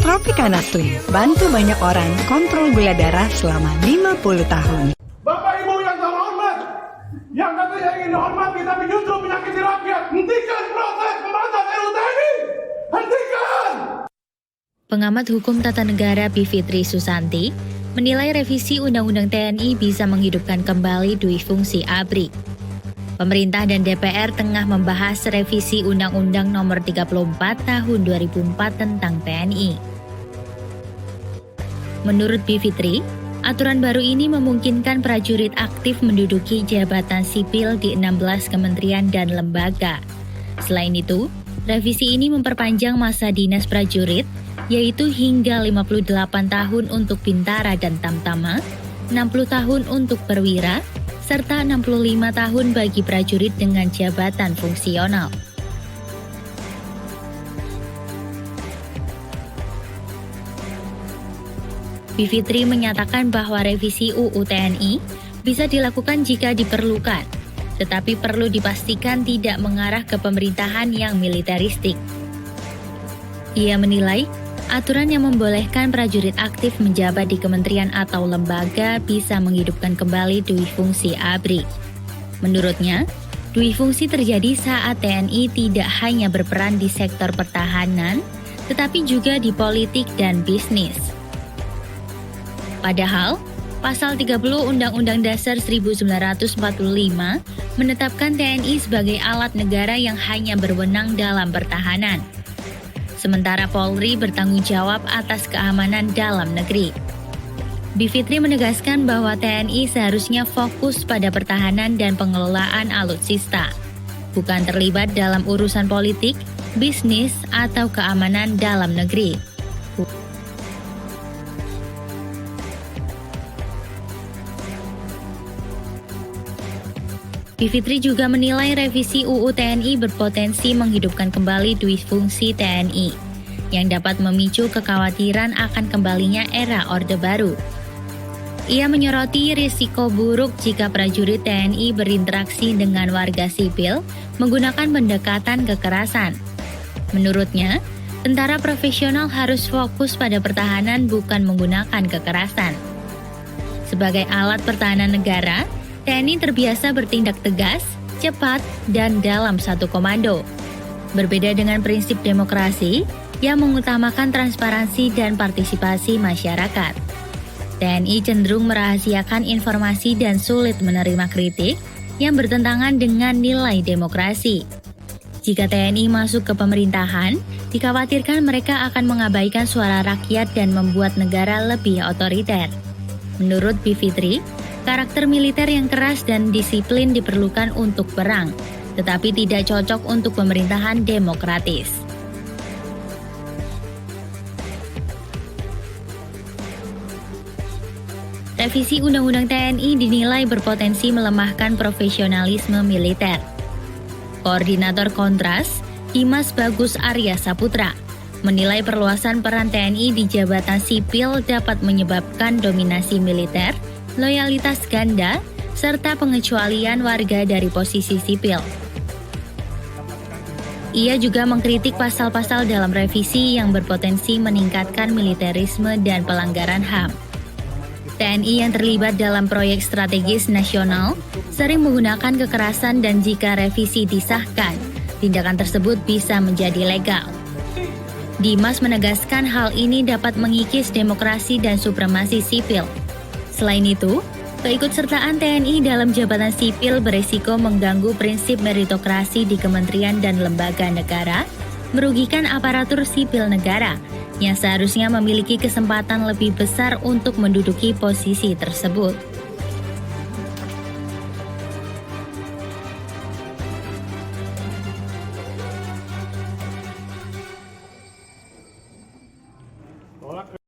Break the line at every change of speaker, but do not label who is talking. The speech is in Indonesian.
Tropicana Slim, bantu banyak orang kontrol gula darah selama 50 tahun.
Bapak Ibu yang terhormat, yang katanya ingin dihormati tapi justru menyakiti rakyat, hentikan proses pembahasan RUU TNI! Hentikan!
Pengamat Hukum Tata Negara Bivitri Susanti menilai revisi Undang-Undang TNI bisa menghidupkan kembali dui fungsi ABRI. Pemerintah dan DPR tengah membahas revisi Undang-Undang Nomor 34 Tahun 2004 tentang TNI. Menurut Bivitri, aturan baru ini memungkinkan prajurit aktif menduduki jabatan sipil di 16 kementerian dan lembaga. Selain itu, revisi ini memperpanjang masa dinas prajurit, yaitu hingga 58 tahun untuk Bintara dan Tamtama, 60 tahun untuk perwira, serta 65 tahun bagi prajurit dengan jabatan fungsional. Bivitri menyatakan bahwa revisi UU TNI bisa dilakukan jika diperlukan, tetapi perlu dipastikan tidak mengarah ke pemerintahan yang militeristik. Ia menilai, aturan yang membolehkan prajurit aktif menjabat di kementerian atau lembaga bisa menghidupkan kembali dui fungsi ABRI. Menurutnya, dui fungsi terjadi saat TNI tidak hanya berperan di sektor pertahanan, tetapi juga di politik dan bisnis. Padahal, Pasal 30 Undang-Undang Dasar 1945 menetapkan TNI sebagai alat negara yang hanya berwenang dalam pertahanan. Sementara Polri bertanggung jawab atas keamanan dalam negeri. Bivitri menegaskan bahwa TNI seharusnya fokus pada pertahanan dan pengelolaan alutsista, bukan terlibat dalam urusan politik, bisnis, atau keamanan dalam negeri. Bivitri juga menilai revisi UU TNI berpotensi menghidupkan kembali dui fungsi TNI, yang dapat memicu kekhawatiran akan kembalinya era Orde Baru. Ia menyoroti risiko buruk jika prajurit TNI berinteraksi dengan warga sipil menggunakan pendekatan kekerasan. Menurutnya, tentara profesional harus fokus pada pertahanan bukan menggunakan kekerasan. Sebagai alat pertahanan negara, TNI terbiasa bertindak tegas, cepat, dan dalam satu komando. Berbeda dengan prinsip demokrasi yang mengutamakan transparansi dan partisipasi masyarakat. TNI cenderung merahasiakan informasi dan sulit menerima kritik yang bertentangan dengan nilai demokrasi. Jika TNI masuk ke pemerintahan, dikhawatirkan mereka akan mengabaikan suara rakyat dan membuat negara lebih otoriter. Menurut Bivitri, karakter militer yang keras dan disiplin diperlukan untuk perang, tetapi tidak cocok untuk pemerintahan demokratis. Revisi Undang-Undang TNI dinilai berpotensi melemahkan profesionalisme militer. Koordinator Kontras, Dimas Bagus Arya Saputra, menilai perluasan peran TNI di jabatan sipil dapat menyebabkan dominasi militer, loyalitas ganda, serta pengecualian warga dari posisi sipil. Ia juga mengkritik pasal-pasal dalam revisi yang berpotensi meningkatkan militerisme dan pelanggaran HAM. TNI yang terlibat dalam proyek strategis nasional sering menggunakan kekerasan dan jika revisi disahkan, tindakan tersebut bisa menjadi legal. Dimas menegaskan hal ini dapat mengikis demokrasi dan supremasi sipil. Selain itu, keikutsertaan TNI dalam jabatan sipil beresiko mengganggu prinsip meritokrasi di kementerian dan lembaga negara, merugikan aparatur sipil negara, yang seharusnya memiliki kesempatan lebih besar untuk menduduki posisi tersebut.
Tolak